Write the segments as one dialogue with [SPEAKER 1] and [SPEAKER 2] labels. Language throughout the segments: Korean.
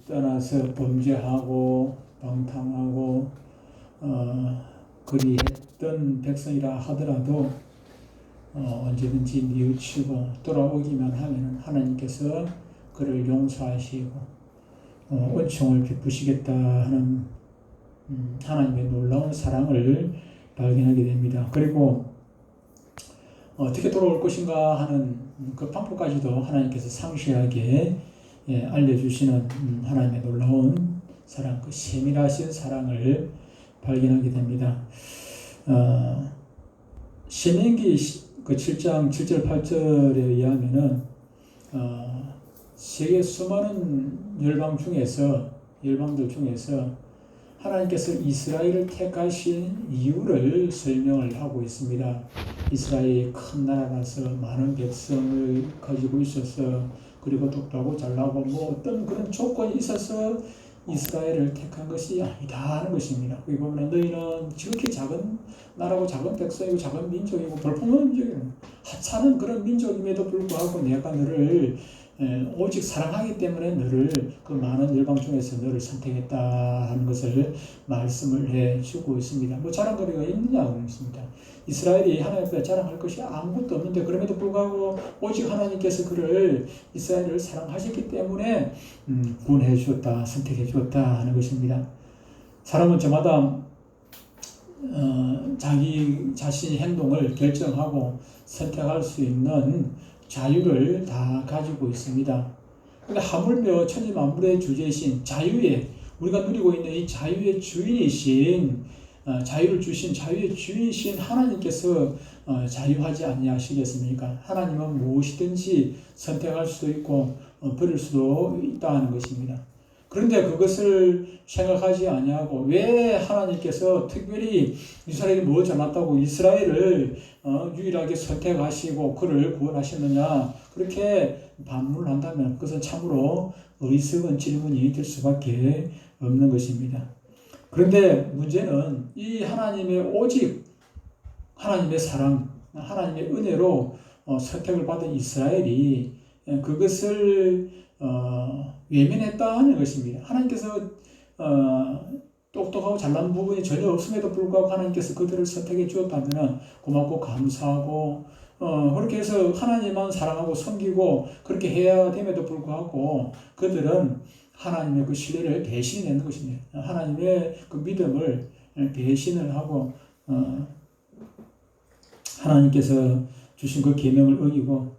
[SPEAKER 1] 떠나서 범죄하고 방탕하고 그리했던 백성이라 하더라도 언제든지 뉘우치고 돌아오기만 하면 하나님께서 그를 용서하시고 은총을 베푸시겠다 하는 하나님의 놀라운 사랑을 발견하게 됩니다. 그리고 어떻게 돌아올 것인가 하는 그 방법까지도 하나님께서 상세하게 알려주시는 하나님의 놀라운 사랑, 그 세밀하신 사랑을 발견하게 됩니다. 신명기 그 7장 7절 8절에 의하면은 세계 수많은 열방들 중에서 하나님께서 이스라엘을 택하신 이유를 설명을 하고 있습니다. 이스라엘이 큰 나라라서 많은 백성을 가지고 있어서 그리고 똑똑하고 잘나고 뭐 어떤 그런 조건이 있어서 이스라엘을 택한 것이 아니다 하는 것입니다. 여기 보면 너희는 지극히 작은 나라고 작은 백성이고 작은 민족이고 볼품없는 하찮은 그런 민족임에도 불구하고 내가 너를 오직 사랑하기 때문에 너를 그 많은 열방 중에서 너를 선택했다 하는 것을 말씀을 해주고 있습니다. 뭐 자랑거리가 있느냐고 있습니다. 이스라엘이 하나님 앞에 자랑할 것이 아무것도 없는데 그럼에도 불구하고 오직 하나님께서 그를 이스라엘을 사랑하셨기 때문에 구원해 주었다, 선택해 주었다 하는 것입니다. 사람은 저마다 자기 자신의 행동을 결정하고 선택할 수 있는 자유를 다 가지고 있습니다. 그런데 하물며 천지 만물의 주제이신 자유의 우리가 누리고 있는 이 자유의 주인이신 자유를 주신 자유의 주인이신 하나님께서 자유하지 아니하시겠습니까? 하나님은 무엇이든지 선택할 수도 있고 버릴 수도 있다는 것입니다. 그런데 그것을 생각하지 아니하고 왜 하나님께서 특별히 이스라엘이 뭐 잘났다고 이스라엘을 유일하게 선택하시고 그를 구원하셨느냐 그렇게 반문한다면 그것은 참으로 어리석은 질문이 될 수밖에 없는 것입니다. 그런데 문제는 이 하나님의 오직 하나님의 사랑, 하나님의 은혜로 선택을 받은 이스라엘이 그것을 외면했다는 것입니다. 하나님께서 똑똑하고 잘난 부분이 전혀 없음에도 불구하고 하나님께서 그들을 선택해 주었다면 고맙고 감사하고 그렇게 해서 하나님만 사랑하고 섬기고 그렇게 해야 됨에도 불구하고 그들은 하나님의 그 신뢰를 배신했는 것입니다. 하나님의 그 믿음을 배신을 하고 하나님께서 주신 그 계명을 어기고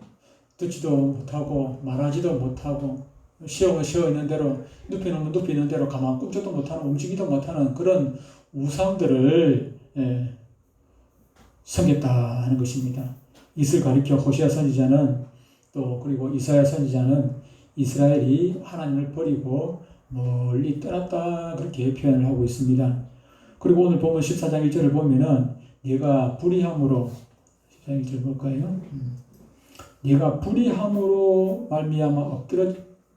[SPEAKER 1] 듣지도 못하고 말하지도 못하고 쉬어면 쉬어 있는 대로 눕히면 눕히 있는 대로 가만 꿈쩍도 못하는 움직이도 못하는 그런 우상들을 섬겼다 하는 것입니다. 이슬 가리켜 호시아 선지자는 또 그리고 이사야 선지자는 이스라엘이 하나님을 버리고 멀리 떠났다 그렇게 표현을 하고 있습니다. 그리고 오늘 보면 14장 1절을 보면은 네가 불의함으로 14장 1절 볼까요? 네가 불의함으로 말미암아 엎드려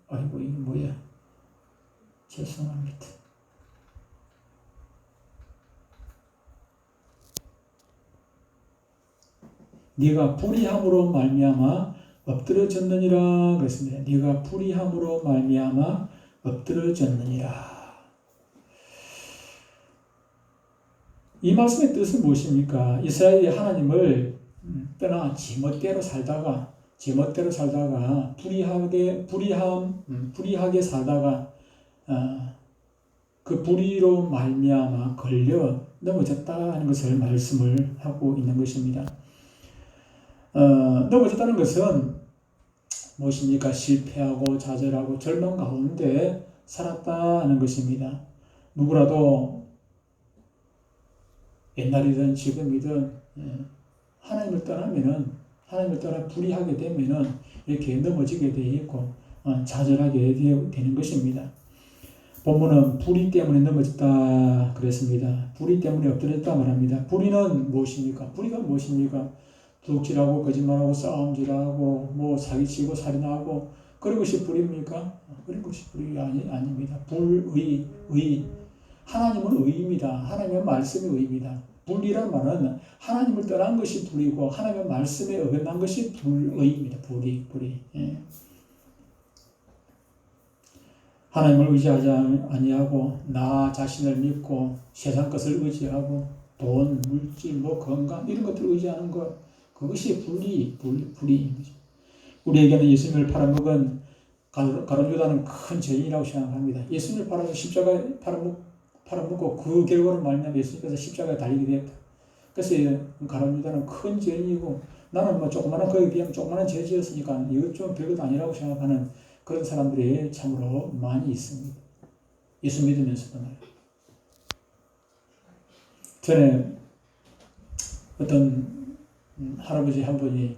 [SPEAKER 1] 아이고 이게 뭐야? 죄송합니다. 네가 불의함으로 말미암아 엎드러졌느니라 그랬습니다. 네가 불의함으로 말미암아 엎드러졌느니라. 이 말씀의 뜻은 무엇입니까? 이스라엘이 하나님을 떠나 제멋대로 살다가 불의하게 살다가 그 불의로 말미암아 걸려 넘어졌다 하는 것을 말씀을 하고 있는 것입니다. 넘어졌다는 것은 무엇입니까? 실패하고 좌절하고 절망 가운데 살았다 하는 것입니다. 누구라도 옛날이든 지금이든 하나님을 떠나 불의하게 되면은 이렇게 넘어지게 되어 있고 좌절하게 되는 것입니다. 본문은 불의 때문에 넘어졌다 그랬습니다. 불의 때문에 엎드렸다 말합니다. 불의는 무엇입니까? 불의가 무엇입니까? 도둑질하고 거짓말하고 싸움질하고 뭐 사기치고 살인하고 그런 것이 불의입니까? 그런 것이 불의 아닙니다. 불의, 의. 하나님은 의입니다. 하나님의 말씀이 의입니다. 불의란 말은 하나님을 떠난 것이 불의고 하나님의 말씀에 어긋난 것이 불의입니다. 불의. 예. 하나님을 의지하지 아니하고 나 자신을 믿고 세상 것을 의지하고 돈, 물질, 뭐 건강 이런 것들을 의지하는 것 그것이 불이입니다. 우리에게는 예수님을 팔아먹은 가룟 유다는 큰 죄인이라고 생각합니다. 예수님을 팔아서 십자가에 팔아먹고 그 결과로 말미암아 예수님께서 십자가에 달리게 되었다. 그래서 가룟 유다는 큰 죄인이고 나는 뭐 조그마한 거에 비하면 조그마한 죄 지었으니까 이것 좀 별것도 아니라고 생각하는 그런 사람들이 참으로 많이 있습니다. 예수 믿으면서도 말이에요. 전에 어떤 할아버지 한 분이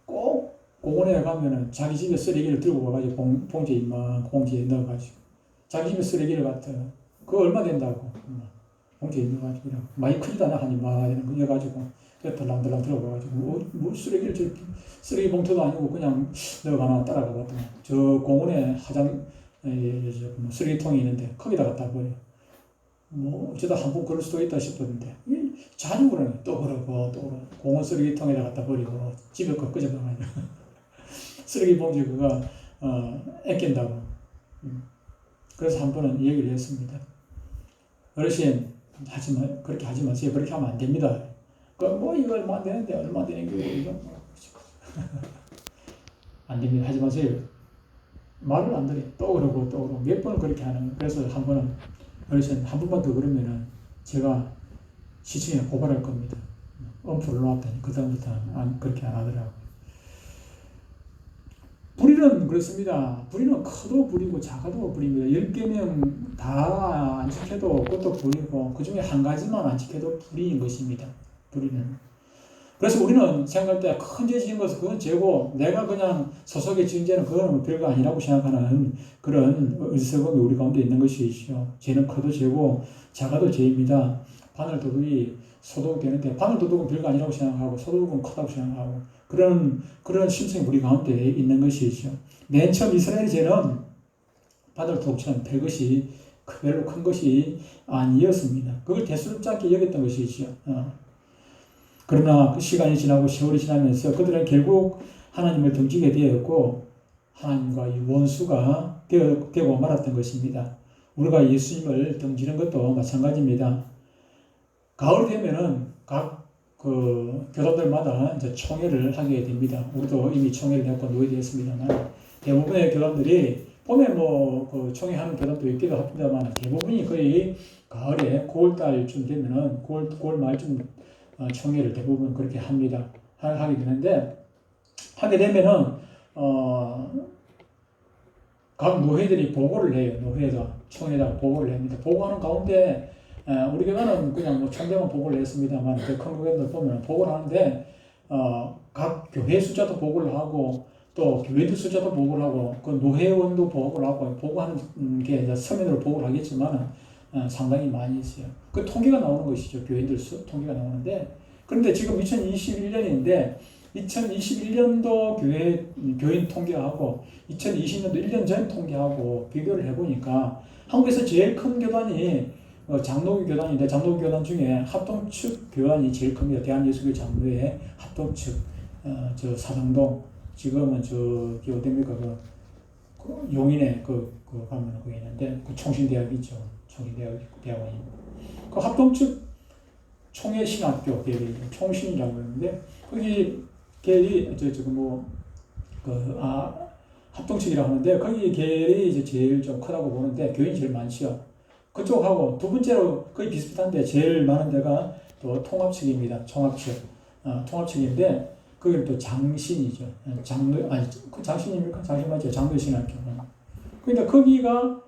[SPEAKER 1] 꼭 공원에 가면은 자기 집에 쓰레기를 들고 와가지고 봉지에 넣어가지고 자기 집에 쓰레기를 갖다 그거 얼마 된다고 봉지에 넣어가지고 많이 크지도 않아 한 이만한 거 넣어가지고 덜랑덜랑 들어가가지고 뭐 쓰레기를 쓰레기 봉투도 아니고 그냥 넣어가나 따라가 봤더니 저 공원에 쓰레기통이 있는데 거기다 갖다 버려. 뭐 어쩌다 한 번 그럴 수도 있다 싶었는데 자주 그러네. 또 그러고 공원 쓰레기통에다 갖다 버리고 집에 거 끄집어가지고 쓰레기 봉지 그거 아낀다고. 그래서 한 번은 얘기를 했습니다. 어르신 그렇게 하지 마세요. 그렇게 하면 안 됩니다. 뭐 이거 얼마 안 되는데 얼마 되는 게 이거 안 됩니다. 하지 마세요. 말을 안 들어. 또 그러고 몇 번을 그렇게 하는 거예요. 그래서 한 번은 어르신 한 번만 더 그러면은 제가 시청에 고발할 겁니다. 엄포를 놓았더니 그다음부터는 그렇게 안 하더라고요. 불의는 그렇습니다. 불의는 커도 불이고 작아도 불입니다. 10개명 다 안 지켜도 그것도 불이고 그 중에 한 가지만 안 지켜도 불의인 것입니다. 불의는. 그래서 우리는 생각할 때 큰 죄 지은 것은 그건 죄고 내가 그냥 소속에 지은 죄는 그건 별거 아니라고 생각하는 그런 어리석음이 우리 가운데 있는 것이죠. 죄는 커도 죄고 작아도 죄입니다. 바늘도둑이 소독되는데 바늘도둑은 별거 아니라고 생각하고 소독은 크다고 생각하고 그런 심성이 우리 가운데 있는 것이죠. 맨 처음 이스라엘 죄는 바늘도둑처럼 별것이 별로 큰 것이 아니었습니다. 그걸 대수롭지 않게 여겼던 것이죠. 그러나 그 시간이 지나고 세월이 지나면서 그들은 결국 하나님을 등지게 되었고 하나님과 이 원수가 되고 말았던 것입니다. 우리가 예수님을 등지는 것도 마찬가지입니다. 가을 되면은 각 교단들마다 이제 총회를 하게 됩니다. 우리도 이미 총회를 했고 노예되었습니다만 대부분의 교단들이 봄에 총회하는 교단도 있기도 합니다만 대부분이 거의 가을에 9월달쯤 되면은 9월 말쯤 총회를 대부분 그렇게 합니다. 하게 되는데 하게 되면은 각 노회들이 보고를 해요. 노회에다 총회에다가 보고를 합니다. 보고하는 가운데 우리 교회는 그냥 총회만 보고를 했습니다만 큰 교회들 보면 보고를 하는데 각 교회 숫자도 보고를 하고 또 교회들 숫자도 보고를 하고 그 노회원도 보고를 하고 보고하는 게 이제 서면으로 보고를 하겠지만 상당히 많이 있어요. 그 통계가 나오는 것이죠. 교인들 수 통계가 나오는데 그런데 지금 2021년인데 2021년도 교인 통계하고 2020년도 1년 전 통계하고 비교를 해보니까 한국에서 제일 큰 교단이 장로교 교단인데 장로교 교단 중에 합동측 교단이 제일 큽니다. 대한예수교 장로회 합동측 저 사당동 지금은 저기 어디입니까 그 용인에 가면 거기 있는데 그 총신대학 있죠. 총신대학원입니다. 그 합동측 총회신학교 계열이 총신이라고 하는데 거기 계열이 합동측이라고 하는데 거기 계열이 이제 제일 좀 크다고 보는데 교인이 제일 많죠. 그쪽하고 두 번째로 거의 비슷한데 제일 많은 데가 또 통합측입니다. 통합측인데 거기는 또 장신이죠. 장신입니까? 장신 맞죠? 장로신학교. 그러니까 거기가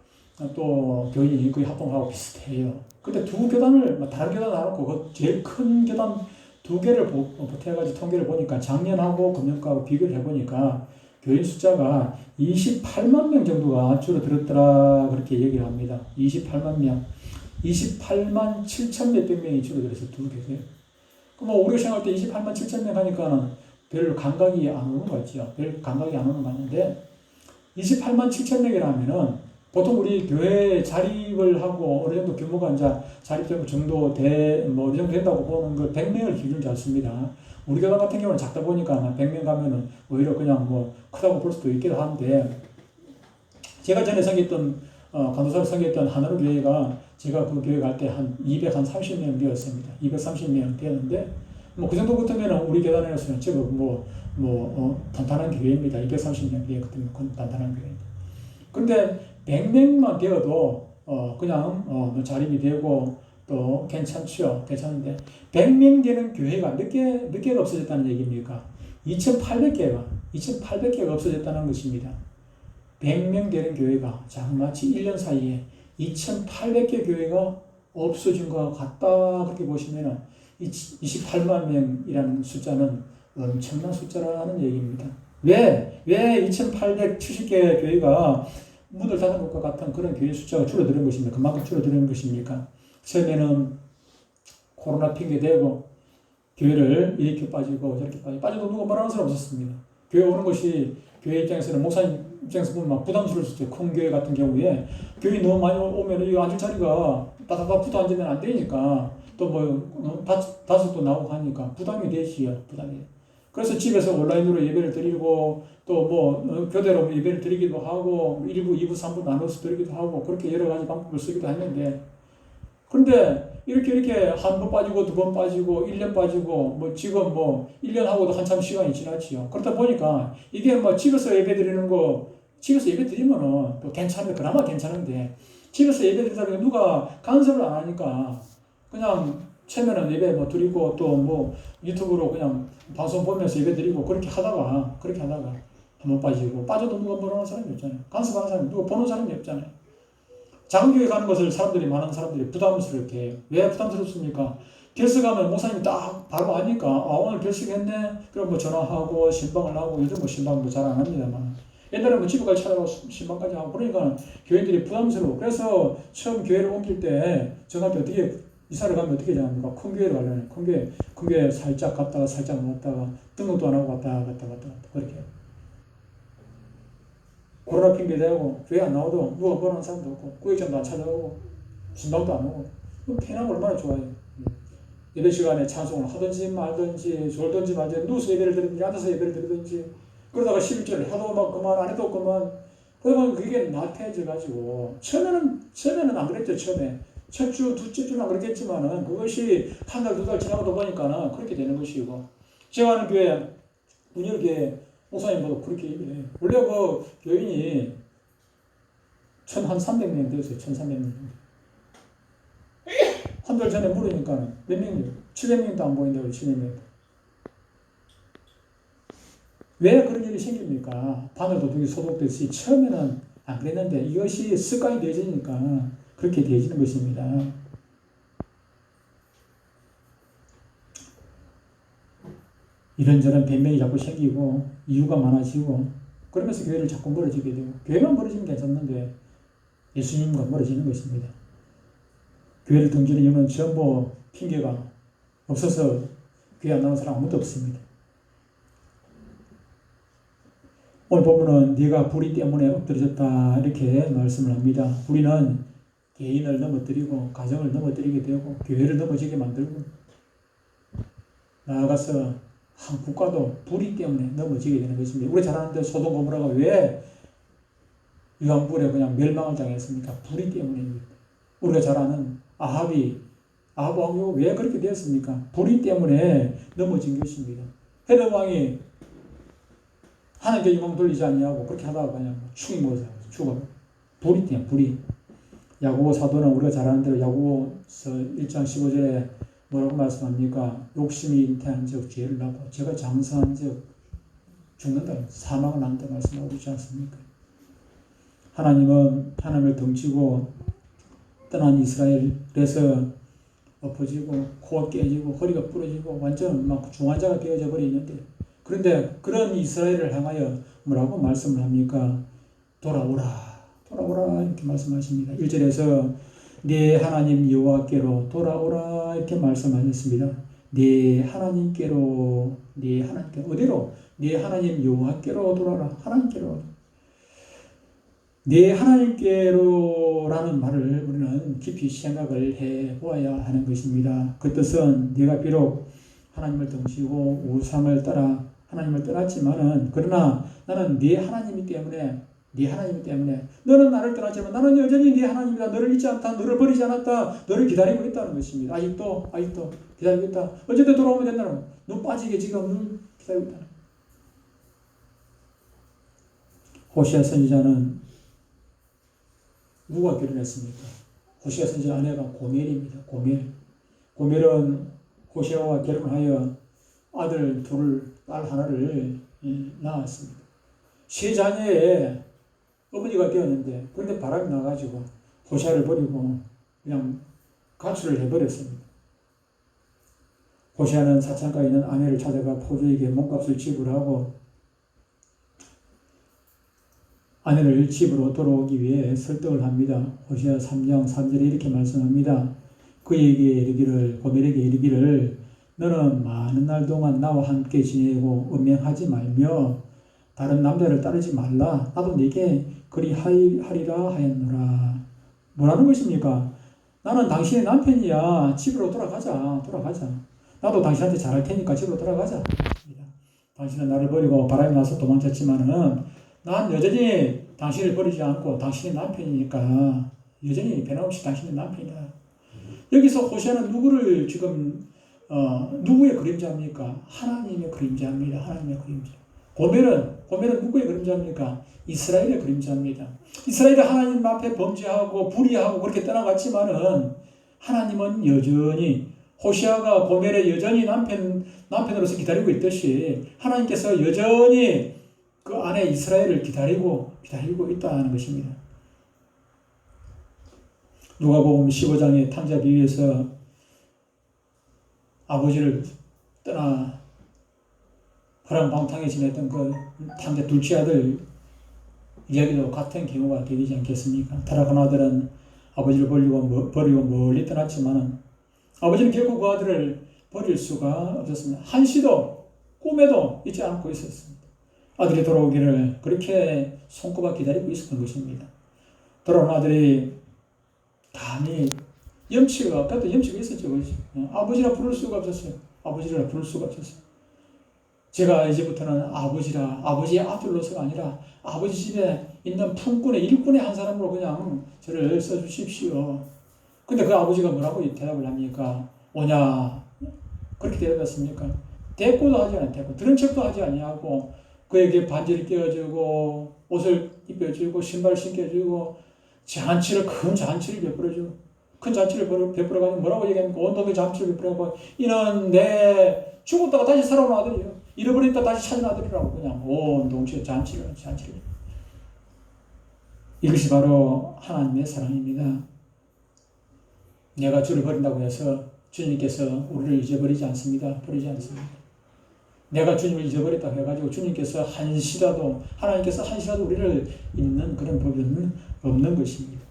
[SPEAKER 1] 또 교인이 거의 합동하고 비슷해요. 근데 두 교단을 다른 교단 안 놓고 그 제일 큰 교단 두 개를 보태가지고 통계를 보니까 작년하고 금년하고 비교를 해보니까 교인 숫자가 28만 명 정도가 줄어들었더라 그렇게 얘기를 합니다. 28만 명. 28만 7천 몇백 명이 줄어들어서 두 개세요. 그럼 우리가 생각할 때 28만 7천 명 하니까는 별 감각이 안 오는 거 같죠. 별 감각이 안 오는 거 같는데 28만 7천 명이라면은 보통 우리 교회 자립을 하고 어느 정도 규모가 이제 자립 정도 어느 정도 된다고 보는 거 100명을 기준으로 잡습니다. 우리 교단 같은 경우는 작다 보니까 100명 가면은 오히려 그냥 크다고 볼 수도 있기도 한데 제가 전에 섬겼던 간호사를 섬겼던 하나로 교회가 제가 그 교회 갈 때 한 230명 되었습니다. 230명 되었는데 뭐 그 정도 같으면 우리 교단에서는 제법 단단한 교회입니다. 230명 교회 같으면 단단한 교회입니다. 근데 100명만 되어도 그냥 자립이 되고 또 괜찮죠. 괜찮은데 100명 되는 교회가 몇 개가 없어졌다는 얘기입니까? 2,800개가 없어졌다는 것입니다. 100명 되는 교회가 마치 1년 사이에 2,800개 교회가 없어진 것 같다. 그렇게 보시면 28만 명이라는 숫자는 엄청난 숫자라는 얘기입니다. 왜 2,870개 교회가 문을 닫은 것과 같은 그런 교회 숫자가 줄어드는 것입니까? 그만큼 줄어드는 것입니까? 처음에는 코로나 핑계대고 교회를 이렇게 빠지고 저렇게 빠져도 누가 뭐라는 사람 없었습니다. 교회 오는 것이 교회 입장에서는 목사님 입장에서 보면 막 부담스러울 수 있어요. 큰 교회 같은 경우에 교회 너무 많이 오면 이 앉을 자리가 따다다 붙어 앉으면 안 되니까 또 다섯도 나오고 하니까 부담이 되지요. 부담이. 그래서 집에서 온라인으로 예배를 드리고 또 교대로 예배를 드리기도 하고 1부, 2부, 3부 나눠서 드리기도 하고 그렇게 여러 가지 방법을 쓰기도 했는데 그런데 이렇게 한 번 빠지고 두 번 빠지고 1년 빠지고 지금 1년 하고도 한참 시간이 지났지요. 그러다 보니까 이게 집에서 예배 드리는 거 집에서 예배 드리면은 또 괜찮은데 그나마 괜찮은데 집에서 예배 드리다 보니까 누가 간섭을 안 하니까 그냥 처음에는 예배 드리고 또 유튜브로 그냥 방송 보면서 예배 드리고 그렇게 하다가 한 번 빠져도 누가 뭐라는 사람이 없잖아요. 간섭하는 사람이 누가 보는 사람이 없잖아요. 작은 교회 가는 것을 많은 사람들이 부담스럽게 해요. 왜 부담스럽습니까? 결석하면 목사님이 딱 바로 아니까 오늘 결석했네? 그럼 전화하고 신방을 하고 요즘 신방 잘 안 합니다만 옛날에 집에까지 찾아가서 신방까지 하고 그러니까 교회들이 부담스러워. 그래서 처음 교회를 옮길 때 저한테 어떻게 이사를 가면 어떻게 합니까? 큰 교회를 가려면 큰 교회 살짝 갔다가 살짝 나왔다가 등록도 안 하고 갔다 그렇게 코로나 핑계 대고 교회 안 나와도 누가 보는 사람도 없고 구역장도 안 찾아오고 신방도 안 오고 편하고 얼마나 좋아요. 예배 시간에 찬송을 하든지 말든지 졸든지 말든지 누워서 예배를 드리든지 앉아서 예배를 드리든지 그러다가 11절을 해도 그만 안 해도 그만 그러면 그게 나태해져 가지고 처음에는 안 그랬죠. 처음에 첫 주, 둘째 주는 안 그랬겠지만은 그것이 한 달, 두 달 지나가다 보니까는 그렇게 되는 것이고 제가 하는 교회 운영교회 목사님보다 그렇게 얘기해요. 원래 교인이 1,300명 되었어요. 1,300명. 한 달 전에 물으니까 몇 명이요? 700명도 안 보인다고 700명. 왜 그런 일이 생깁니까? 바늘도둑이 소독됐지 처음에는 안 그랬는데 이것이 습관이 되어지니까 그렇게 되어지는 것입니다. 이런저런 변명이 자꾸 생기고 이유가 많아지고 그러면서 교회를 자꾸 멀어지게 되고 교회만 멀어지면 괜찮는데 예수님과 멀어지는 것입니다. 교회를 등지는 이유는 전부 핑계가 없어서 교회 안 나오는 사람 아무도 없습니다. 오늘 보면은 네가 불의 때문에 엎드려졌다 이렇게 말씀을 합니다. 불의는 개인을 넘어뜨리고 가정을 넘어뜨리게 되고 교회를 넘어지게 만들고 나아가서 한 국가도 불의 때문에 넘어지게 되는 것입니다. 우리 잘 아는데 소돔 고모라가 왜 유황불에 그냥 멸망을 당했습니까? 불의 때문입니다. 우리가 잘 아는 아합 왕이 왜 그렇게 되었습니까? 불의 때문에 넘어진 것입니다. 헤롯 왕이 하나님께 영광 돌리지 않냐고 그렇게 하다가 그냥 축이 모여서 죽어. 불의 때문에 불의. 야고보 사도는 우리가 잘 아는 대로 야고보서 1장 15절에 뭐라고 말씀합니까? 욕심이 잉태한 적 죄를 낳고 죄가 장성한 적 죽는다. 사망을 낳는다 말씀하고 있지 않습니까? 하나님은 하나님을 덩치고 떠난 이스라엘에서 엎어지고 코가 깨지고 허리가 부러지고 완전 막 중환자가 되어져 버리는데 그런데 그런 이스라엘을 향하여 뭐라고 말씀을 합니까? 돌아오라 이렇게 말씀하십니다. 1절에서 네 하나님 여호와께로 돌아오라 이렇게 말씀하셨습니다. 네 하나님께로 어디로? 네 하나님 여호와께로 돌아오라. 하나님께로. 네 하나님께로라는 말을 우리는 깊이 생각을 해 보아야 하는 것입니다. 그 뜻은 네가 비록 하나님을 등지고 우상을 따라 하나님을 떠났지만은 그러나 나는 네 하나님이기 때문에 네 하나님 때문에. 너는 나를 떠났지만 나는 여전히 네 하나님이다. 너를 잊지 않다. 너를 버리지 않았다. 너를 기다리고 있다는 것입니다. 아직도 기다리고 있다. 언제든 돌아오면 된다는 거예요. 눈 빠지게 지금 늘 기다리고 있다. 호시아 선지자는 누가 결혼했습니까? 호시아 선지자 아내가 고멜입니다. 고멜은 호시아와 결혼하여 아들 둘, 딸 하나를 낳았습니다. 세 자녀의 어머니가 되었는데, 그런데 바람이 나가지고 호시아를 버리고 그냥 가출을 해버렸습니다. 호시아는 사창가에 있는 아내를 찾아가 포주에게 몸값을 지불하고 아내를 집으로 돌아오기 위해 설득을 합니다. 호시아 3장 3절에 이렇게 말씀합니다. 그에게 고멜에게 이르기를 너는 많은 날 동안 나와 함께 지내고 음행하지 말며 다른 남자를 따르지 말라. 나도 네게 그리하리라 하였노라. 뭐라는 것입니까? 나는 당신의 남편이야. 집으로 돌아가자. 나도 당신한테 잘할 테니까 집으로 돌아가자. 당신은 나를 버리고 바람이 나서 도망쳤지만은 난 여전히 당신을 버리지 않고 당신의 남편이니까 여전히 변함없이 당신의 남편이다. 여기서 호시아는 누구를 지금 누구의 그림자입니까? 하나님의 그림자입니다. 하나님의 그림자. 고멜은 누구의 그림자입니까? 이스라엘의 그림자입니다. 이스라엘이 하나님 앞에 범죄하고 불의하고 그렇게 떠나갔지만은 하나님은 여전히 호시아가 고멜의 여전히 남편으로서 기다리고 있듯이 하나님께서 여전히 그 안에 이스라엘을 기다리고 있다는 것입니다. 누가복음 15장의 탕자 비유에서 아버지를 떠나 허랑방탕에 지냈던 그 탕자 둘째 아들 이야기도 같은 경우가 되지 않겠습니까? 타락한 아들은 아버지를 버리고 멀리 떠났지만 아버지는 결코 그 아들을 버릴 수가 없었습니다. 한시도 꿈에도 잊지 않고 있었습니다. 아들이 돌아오기를 그렇게 손꼽아 기다리고 있었던 것입니다. 돌아온 아들이 감히 그것도 염치가 있었죠. 아버지라 부를 수가 없었어요. 제가 이제부터는 아버지의 아들로서가 아니라 아버지 집에 있는 품꾼의 일꾼의 한 사람으로 그냥 저를 써주십시오. 근데 그 아버지가 뭐라고 대답을 합니까? 오냐? 그렇게 대답했습니까? 대꾸도 하지 않았고, 들은 척도 하지 아니하고, 그에게 반지를 끼워주고, 옷을 입혀주고, 신발을 신겨주고, 큰 잔치를 베풀어주고, 큰 잔치를 베풀어가지고 뭐라고 얘기합니까? 온 동네 잔치를 베풀어가지고, 이는 내 죽었다가 다시 살아온 아들이에요. 잃어버렸다 다시 찾은 아들이라고 그냥 온 동시에 잔치를. 이것이 바로 하나님의 사랑입니다. 내가 주를 버린다고 해서 주님께서 우리를 잊어버리지 않습니다. 버리지 않습니다. 내가 주님을 잊어버렸다고 해가지고 하나님께서 한시라도 우리를 잊는 그런 법은 없는 것입니다.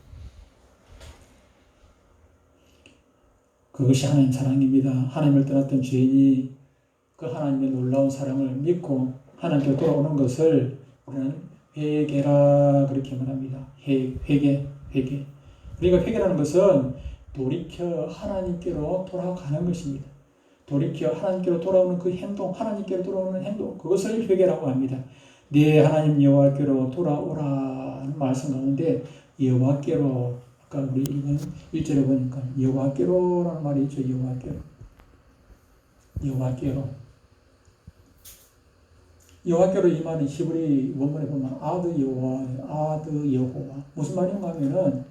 [SPEAKER 1] 그것이 하나님 사랑입니다. 하나님을 떠났던 죄인이 그 하나님의 놀라운 사랑을 믿고 하나님께 돌아오는 것을 우리는 회개라 그렇게 말합니다. 회개. 그러니까 회개라는 것은 돌이켜 하나님께로 돌아가는 것입니다. 돌이켜 하나님께로 돌아오는 그 행동, 하나님께로 돌아오는 행동, 그것을 회개라고 합니다. 네 하나님 여호와께로 돌아오라는 말씀 가운데 여호와께로, 아까 우리 읽은 1절에 보니까 여호와께로라는 말이 있죠. 여호와께로 이 말은 히브리 원문에 보면 아드 여호와. 무슨 말인가 하면은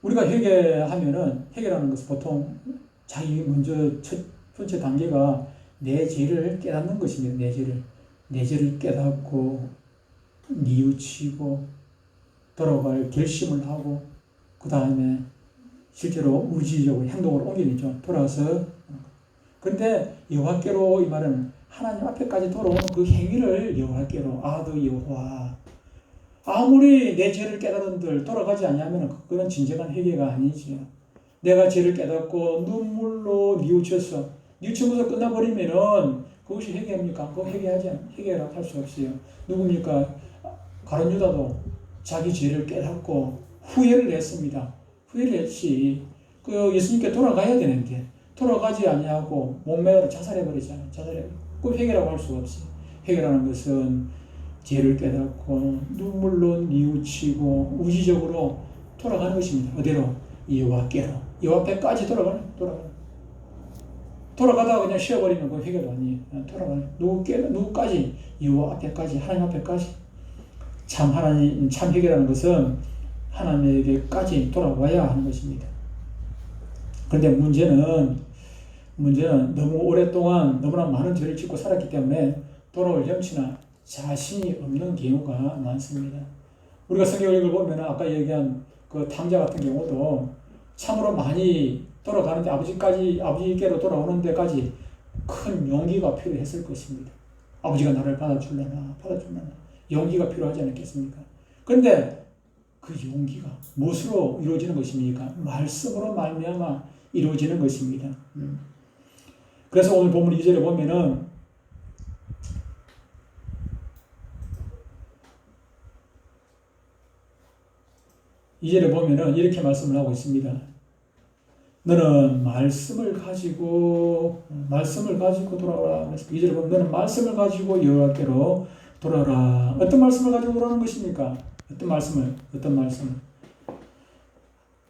[SPEAKER 1] 우리가 회개라는 것은 보통 자기 먼저 첫 번째 단계가 내 죄를 깨닫는 것입니다. 내 죄를 깨닫고 뉘우치고 돌아갈 결심을 하고 그 다음에 실제로 물질적으로 행동으로 옮기죠. 돌아서. 그런데 여호와께로 이 말은 하나님 앞에까지 돌아오는 그 행위를 여호와께로 아드 여호와. 아무리 내 죄를 깨달은들 돌아가지 않냐면 그거는 진정한 회개가 아니지요. 내가 죄를 깨닫고 눈물로 뉘우쳐서 끝나버리면은 그것이 회개입니까? 그거 회개라고 할 수 없어요. 누굽니까? 가룟 유다도 자기 죄를 깨닫고 후회를 했습니다. 후회를 했지. 그 예수님께 돌아가야 되는데 돌아가지 아니하고 몸매로 자살해버리잖아요. 그 회개라고 할 수가 없어요. 회개라는 것은 죄를 깨닫고 눈물로 뉘우치고 우지적으로 돌아가는 것입니다. 어디로? 여호와께로. 여호와 앞에까지 돌아가다가 그냥 쉬어버리면 그 회개도 아니에요. 돌아가는 누구까지? 여호와 앞에까지, 하나님 앞에까지. 참 회개라는 것은 하나님에게까지 돌아와야 하는 것입니다. 그런데 문제는 너무 오랫동안 너무나 많은 죄를 짓고 살았기 때문에 돌아올 염치나 자신이 없는 경우가 많습니다. 우리가 성경 읽을 보면 아까 얘기한 그 탕자 같은 경우도 참으로 많이 돌아가는데 아버지께로 돌아오는 데까지 큰 용기가 필요했을 것입니다. 아버지가 나를 받아줄려나 용기가 필요하지 않겠습니까? 그런데 그 용기가 무엇으로 이루어지는 것입니까? 말씀으로 말미암아 이루어지는 것입니다. 그래서 오늘 본문 2절에 보면은 이렇게 말씀을 하고 있습니다. 너는 말씀을 가지고 돌아오라. 2절에 보면 너는 말씀을 가지고 여호와께로 돌아오라. 어떤 말씀을 가지고 돌아오는 것입니까? 어떤 말씀?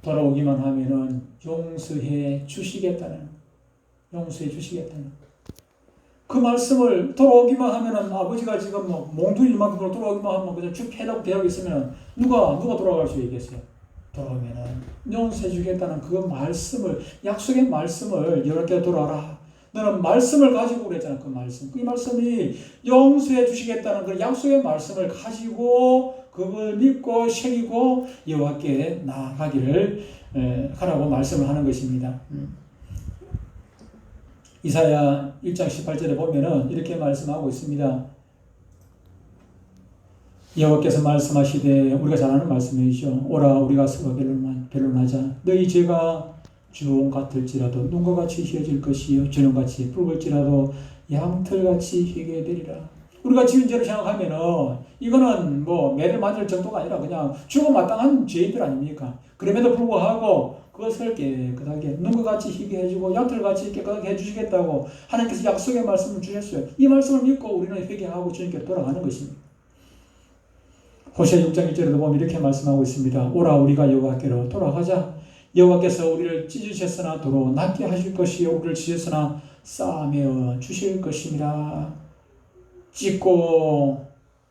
[SPEAKER 1] 돌아오기만 하면은 용서해 주시겠다는. 그 말씀을 돌아오기만 하면은 아버지가 지금 몽둥이만큼 돌아오기만 하면 그냥 쭉 패라고 대하고 있으면 누가 돌아갈 수 있겠어요? 돌아오면은 용서해 주겠다는 그 말씀을, 약속의 말씀을 여호와께 돌아라. 너는 말씀을 가지고 그랬잖아. 그 말씀이 용서해 주시겠다는 그 약속의 말씀을 가지고 그걸 믿고 새기고 여호와께 나아가기를 하라고 말씀을 하는 것입니다. 이사야 1장 18절에 보면은 이렇게 말씀하고 있습니다. 여호와께서 말씀하시되, 우리가 잘 아는 말씀이죠. 오라 우리가 서로 변론하자. 너희 죄가 주홍 같을지라도 눈과 같이 희어질 것이요 주홍같이 붉을지라도 양털같이 희게 되리라. 우리가 지은 죄를 생각하면은 이거는 매를 맞을 정도가 아니라 그냥 죽어 마땅한 죄인들 아닙니까? 그럼에도 불구하고 그것을 깨끗하게 눈과 같이 희게 해주고 양털같이 깨끗하게 해주시겠다고 하나님께서 약속의 말씀을 주셨어요. 이 말씀을 믿고 우리는 회개하고 주님께 돌아가는 것입니다. 호세아 6장 1절에도 보면 이렇게 말씀하고 있습니다. 오라 우리가 여호와께로 돌아가자. 여호와께서 우리를 찢으셨으나 도로 낫게 하실 것이요 우리를 찢으셨으나 싸매어 주실 것입니다. 찢고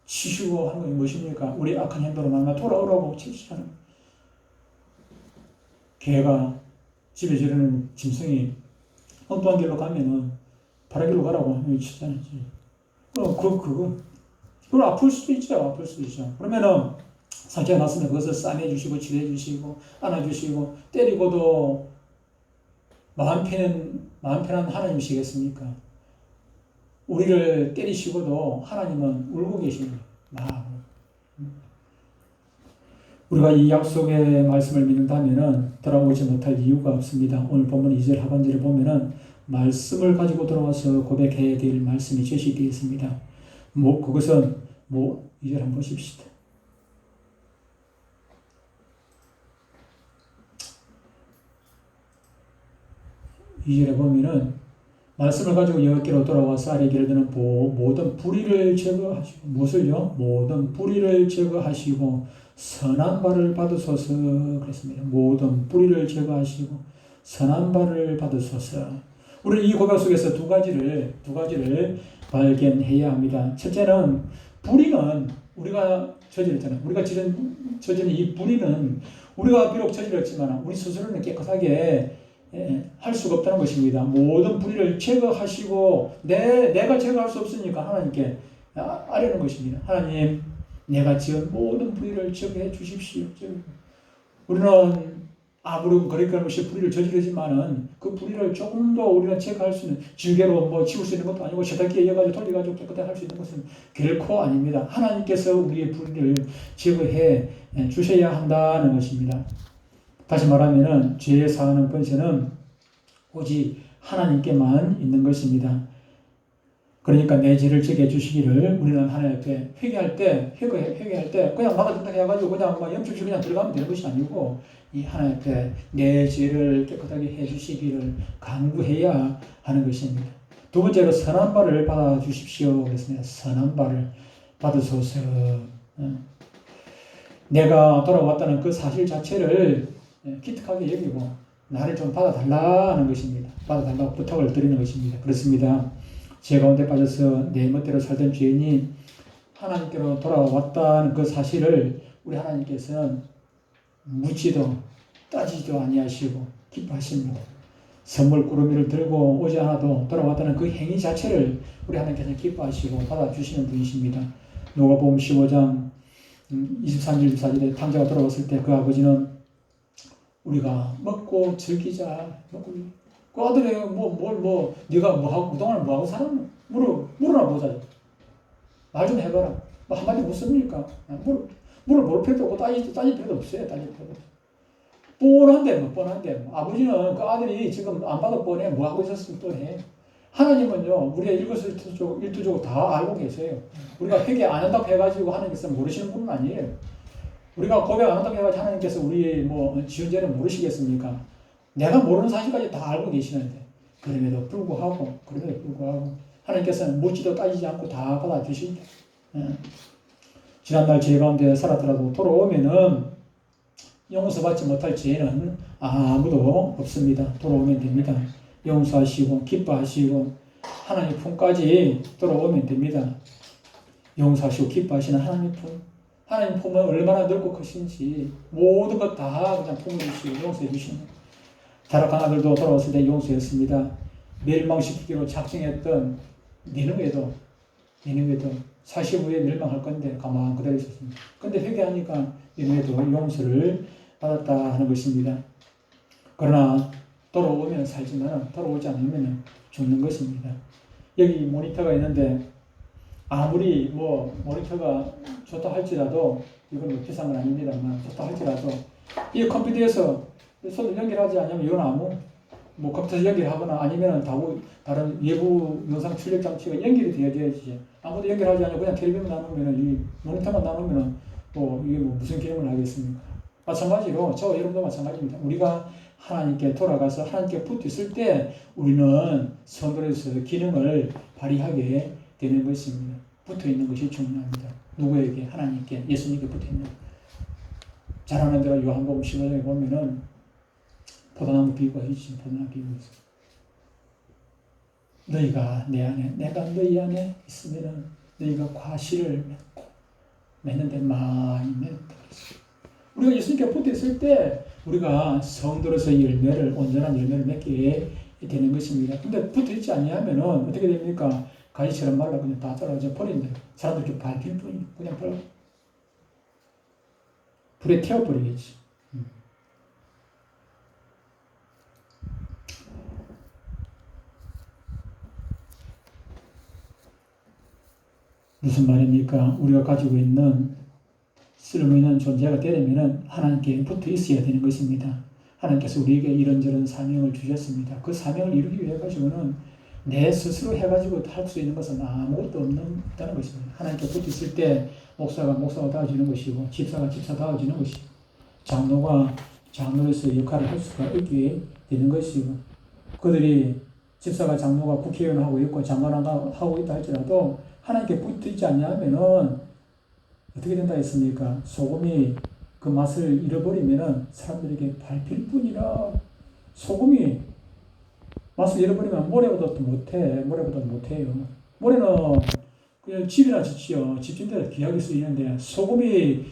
[SPEAKER 1] 치시고 하는 것이 무엇입니까? 우리 악한 행동으로 말미암아 돌아오라고 치시하는. 개가 집에 지르는 짐승이 엉뚱한 길로 가면은 바른 길로 가라고 치잖아요. 그걸 아플 수도 있죠. 그러면은 상처가 났으면 그것을 싸매주시고 치료해주시고 안아주시고 때리고도 마음 편한 하나님이시겠습니까? 우리를 때리시고도 하나님은 울고 계십니다. 우리가 이 약속의 말씀을 믿는다면은 돌아오지 못할 이유가 없습니다. 오늘 본문 2절 하반절에 보면은 말씀을 가지고 돌아와서 고백해야 될 말씀이 제시되어 있습니다. 그것은 2절 한번 보십시다. 2절에 보면은 말씀을 가지고 여호와께로 돌아와서 아래기를 드는 모든 불의를 제거하시고 무엇을요? 모든 불의를 제거하시고 선한 발을 받으소서 그랬습니다. 모든 불의를 제거하시고 선한 발을 받으소서. 우리 이 고백 속에서 두 가지를 발견해야 합니다. 첫째는 불의는 우리가 저질렀잖아요. 우리가 저지른 이 불의는 우리가 비록 저질렀지만 우리 스스로는 깨끗하게 할 수가 없다는 것입니다. 모든 불의를 제거하시고 내가 제거할 수 없으니까 하나님께 아뢰는 것입니다. 하나님, 내가 지은 모든 불의를 제거해 주십시오. 우리는 아무리 그러니까 불의를 저지르지만은 그 불의를 조금 더 우리가 제거할 수 있는, 징계로 치울 수 있는 것도 아니고 세탁기에 이어가지고 돌려가지고 깨끗하게 할 수 있는 것은 결코 아닙니다. 하나님께서 우리의 불의를 제거해 주셔야 한다는 것입니다. 다시 말하면은 죄 사하는 권세는 오직 하나님께만 있는 것입니다. 그러니까 내 죄를 지게 해주시기를 우리는 하나님 앞에 회개할 때 그냥 막아준다 해가지고 그냥 염증없이 그냥 들어가면 되는 것이 아니고 이 하나님 앞에 내 죄를 깨끗하게 해주시기를 간구해야 하는 것입니다. 두 번째로 선한 발을 받아주십시오 그랬습니다. 선한 발을. 받으소서. 내가 돌아왔다는 그 사실 자체를 기특하게 여기고 나를 좀 받아달라는 것입니다. 받아달라고 부탁을 드리는 것입니다. 그렇습니다. 죄 가운데 빠져서 내 멋대로 살던 죄인이 하나님께로 돌아왔다는 그 사실을 우리 하나님께서는 묻지도 따지지도 아니하시고 기뻐하십니다. 선물 꾸러미를 들고 오지 않아도 돌아왔다는 그 행위 자체를 우리 하나님께서 기뻐하시고 받아주시는 분이십니다. 누가복음 15장 23절 24절에 탕자가 돌아왔을 때 그 아버지는 우리가 먹고 즐기자. 그 아들이 네가 뭐하고 그동안 뭐하고 살았노? 물어나 보자. 말 좀 해봐라. 뭐 한마디 묻습니까? 물을 필요도 없고 따질 필요도 없어요. 따질 필요도 없어요. 뻔한데. 아버지는 그 아들이 지금 안 봐도 뻔해. 뭐하고 있었으면 뻔해. 하나님은요, 우리가 일두족을 다 알고 계세요. 우리가 회개 안 한다고 해가지고 하나님께서 모르시는 분은 아니에요. 우리가 고백 안 한다고 해가지고 하나님께서 우리의 지은 죄를 모르시겠습니까? 내가 모르는 사실까지 다 알고 계시는데, 그럼에도 불구하고, 하나님께서는 묻지도 따지지 않고 다 받아주신다. 지난날 죄 가운데 살았더라도 돌아오면은 용서받지 못할 죄는 아무도 없습니다. 돌아오면 됩니다. 용서하시고 기뻐하시고 하나님 품까지 돌아오면 됩니다. 용서하시고 기뻐하시는 하나님 품. 하나님 품은 얼마나 넓고 크신지 모든 것 다 그냥 품어주시고 용서해 주시는. 타락한 아들도 돌아왔을 때 용서했습니다. 멸망시키기로 작정했던 니느웨도 40후에 멸망할 건데 가만 그대로 있었습니다. 근데 회개하니까 니느웨도 용서를 받았다 하는 것입니다. 그러나 돌아오면 살지만 돌아오지 않으면 죽는 것입니다. 여기 모니터가 있는데 아무리 모니터가 좋다 할지라도 이건 비싼 건 아닙니다만 좋다 할지라도 이 컴퓨터에서 손을 연결하지 않으면 이건 아무 컴퓨터에서 연결하거나 아니면 다른 외부 영상 출력 장치가 연결이 되어야지. 아무도 연결하지 않고 그냥 텔레비만 나누면 이 모니터만 나누면 이게 무슨 기능을 하겠습니까? 마찬가지로 저와 여러분도 마찬가지입니다. 우리가 하나님께 돌아가서 하나님께 붙어 있을 때 우리는 성도로서 기능을 발휘하게 되는 것입니다. 붙어 있는 것이 중요합니다. 누구에게? 하나님께, 예수님께 붙어 있는. 잘 아는 대로 요한복음 15장에 보면은 포도나무 비유가 있지. 포도나무 비유가 있어. 너희가 내 안에, 내가 너희 안에 있으면은 너희가 과실을 맺는데 많이 맺다. 우리가 예수님께 붙어 있을 때 우리가 성도로서 온전한 열매를 맺게 되는 것입니다. 근데 붙어 있지 아니하면은 어떻게 됩니까? 가지처럼 말라 그냥 다 떨어져 버린다. 사람들 이렇게 밟힐 뿐이야. 그냥 불에 태워버리겠지. 무슨 말입니까? 우리가 가지고 있는 쓸모있는 존재가 되려면 하나님께 붙어 있어야 되는 것입니다. 하나님께서 우리에게 이런저런 사명을 주셨습니다. 그 사명을 이루기 위해 가지고는 내 스스로 해가지고 할 수 있는 것은 아무것도 없다는 것입니다. 하나님께 붙어 있을 때 목사가 도와주는 것이고 집사가 도와주는 것이고 장로가 장로로서 역할을 할 수가 있게 되는 것이고 그들이 집사가 장로가 국회의원 하고 있고 장관을 하고 있다 할지라도 하나님께 붙어 있지 않냐면은 어떻게 된다 했습니까? 소금이 그 맛을 잃어버리면은 사람들에게 밟힐 뿐이라. 소금이 맛을 잃어버리면 모래보다도 못해요. 모래는 그냥 집이나 짓지요. 집진데 귀하게 쓰이는데 소금이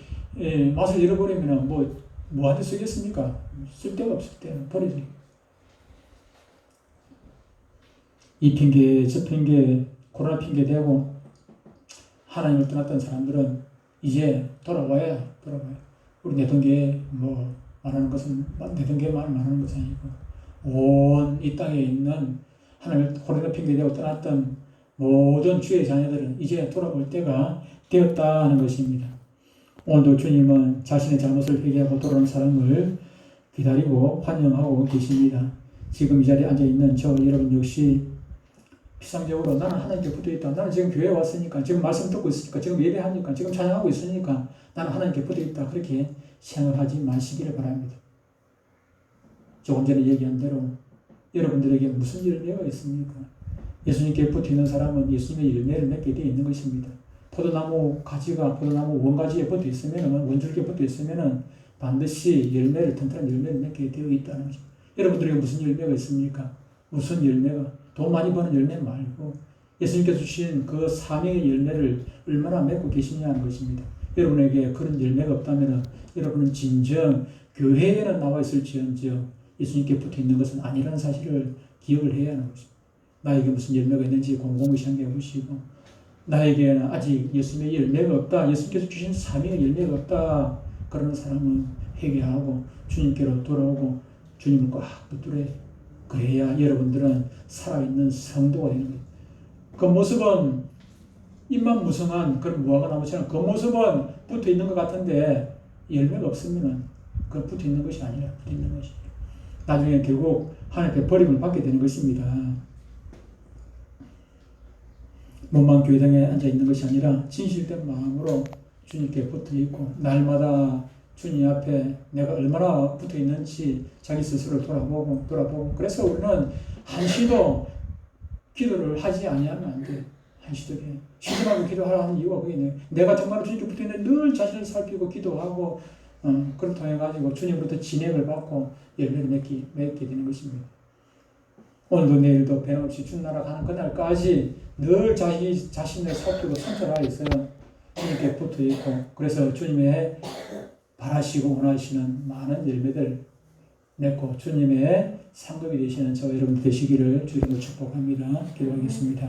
[SPEAKER 1] 맛을 잃어버리면 뭐한테 쓰겠습니까? 쓸데가 없을 때 버리지. 이 핑계 저 핑계 코로나 핑계 대고 하나님을 떠났던 사람들은 이제 돌아와야. 우리 내동계 말하는 것은 내동계만 말하는 것이 아니고 온 이 땅에 있는 하나님을 코로나 핑계 대고 떠났던 모든 주의 자녀들은 이제 돌아올 때가 되었다 하는 것입니다. 오늘도 주님은 자신의 잘못을 회개하고 돌아오는 사람을 기다리고 환영하고 계십니다. 지금 이 자리에 앉아있는 저 여러분 역시 피상적으로 나는 하나님께 붙어있다. 나는 지금 교회에 왔으니까, 지금 말씀 듣고 있으니까, 지금 예배하니까, 지금 찬양하고 있으니까 나는 하나님께 붙어있다. 그렇게 생각하지 마시기를 바랍니다. 조금 전에 얘기한 대로 여러분들에게 무슨 열매가 있습니까? 예수님께 붙어있는 사람은 예수님의 열매를 맺게 되어 있는 것입니다. 포도나무 가지가 포도나무 원가지에 붙어 있으면은, 원줄기에 붙어 있으면은 반드시 열매를, 튼튼한 열매를 맺게 되어 있다는 거죠. 여러분들에게 무슨 열매가 있습니까? 무슨 열매가? 돈 많이 버는 열매 말고 예수님께서 주신 그 사명의 열매를 얼마나 맺고 계시냐는 것입니다. 여러분에게 그런 열매가 없다면 여러분은 진정 교회에는 나와 있을지언정 예수님께 붙어 있는 것은 아니라는 사실을 기억을 해야 하는 것입니다. 나에게 무슨 열매가 있는지 곰곰이 생각해 보시고, 나에게는 아직 예수님의 열매가 없다, 예수님께서 주신 사명의 열매가 없다, 그런 사람은 회개하고 주님께로 돌아오고 주님을 꽉 붙들어야, 그래야 여러분들은 살아있는 성도가 되는 거예요. 그 모습은 입만 무성한 그런 무화과 나무처럼 그 모습은 붙어 있는 것 같은데 열매가 없으면 그 붙어 있는 것이 아니라 붙어 있는 것이 나중에 결국 하나님께 버림을 받게 되는 것입니다. 몸만 교회당에 앉아 있는 것이 아니라 진실된 마음으로 주님께 붙어 있고 날마다 주님 앞에 내가 얼마나 붙어 있는지 자기 스스로 돌아보고 그래서 우리는 한시도 기도를 하지 아니하면 안 돼. 한시도 신중하게 기도하라는 이유가 그게 내가 정말 주님께 붙어 있는 늘 자신을 살피고 기도하고 그걸 통해 가지고 주님으로부터 진행을 받고 열매를 맺게 되는 것입니다. 오늘도 내일도 변함없이 주나라 가는 그날까지 늘 자신을 살피고 성찰하여서 주님께 붙어 있고, 그래서 주님의 바라시고 원하시는 많은 열매들 맺고 주님의 상급이 되시는 저와 여러분 되시기를 주님으로 축복합니다. 기도하겠습니다.